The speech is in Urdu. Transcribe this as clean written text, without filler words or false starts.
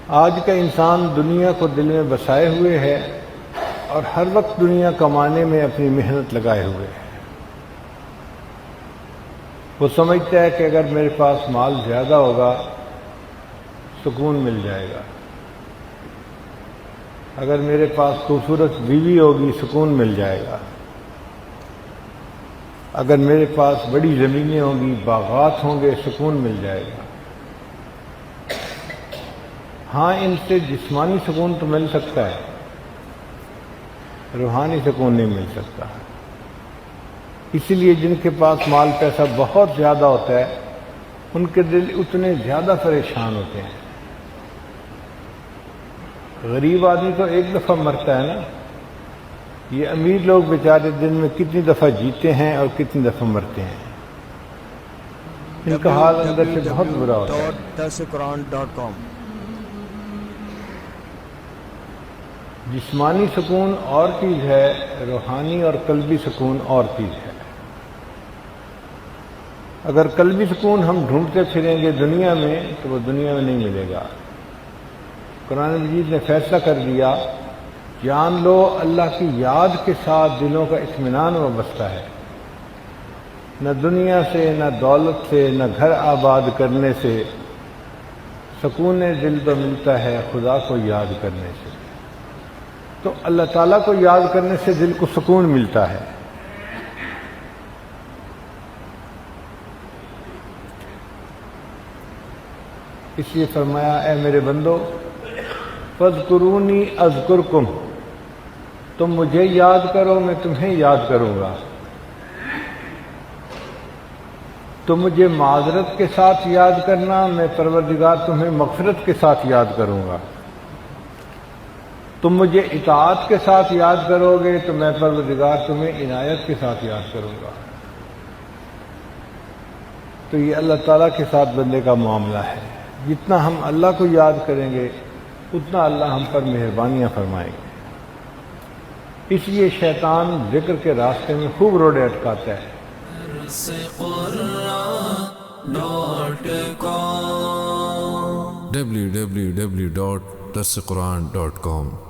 آج کا انسان دنیا کو دل میں بسائے ہوئے ہے اور ہر وقت دنیا کمانے میں اپنی محنت لگائے ہوئے ہے۔ وہ سمجھتا ہے کہ اگر میرے پاس مال زیادہ ہوگا سکون مل جائے گا، اگر میرے پاس خوبصورت بیوی ہوگی سکون مل جائے گا، اگر میرے پاس بڑی زمینیں ہوں گی، باغات ہوں گے، سکون مل جائے گا۔ ہاں، ان سے جسمانی سکون تو مل سکتا ہے، روحانی سکون نہیں مل سکتا۔ اسی لیے جن کے پاس مال پیسہ بہت زیادہ ہوتا ہے ان کے دل اتنے زیادہ پریشان ہوتے ہیں۔ غریب آدمی تو ایک دفعہ مرتا ہے نا، یہ امیر لوگ بیچارے دن میں کتنی دفعہ جیتے ہیں اور کتنی دفعہ مرتے ہیں، ان کا حال اندر سے بہت برا ہوتا ہے۔ www.darsequran.com جسمانی سکون اور چیز ہے، روحانی اور قلبی سکون اور چیز ہے۔ اگر قلبی سکون ہم ڈھونڈتے پھریں گے دنیا میں تو وہ دنیا میں نہیں ملے گا۔ قرآن مجید نے فیصلہ کر دیا، جان لو اللہ کی یاد کے ساتھ دلوں کا اطمینان وابستہ ہے۔ نہ دنیا سے، نہ دولت سے، نہ گھر آباد کرنے سے سکون دل تو ملتا ہے خدا کو یاد کرنے سے۔ تو اللہ تعالیٰ کو یاد کرنے سے دل کو سکون ملتا ہے۔ اس لیے فرمایا، اے میرے بندو فاذکرونی اذکرکم، تم مجھے یاد کرو میں تمہیں یاد کروں گا۔ تم مجھے معذرت کے ساتھ یاد کرنا، میں پروردگار تمہیں مغفرت کے ساتھ یاد کروں گا۔ تم مجھے اطاعت کے ساتھ یاد کرو گے تو میں پروردگار تمہیں عنایت کے ساتھ یاد کروں گا۔ تو یہ اللہ تعالیٰ کے ساتھ بندے کا معاملہ ہے، جتنا ہم اللہ کو یاد کریں گے اتنا اللہ ہم پر مہربانیاں فرمائیں گے۔ اس لیے شیطان ذکر کے راستے میں خوب روڑے اٹکاتا ہے۔ www.darsequran.com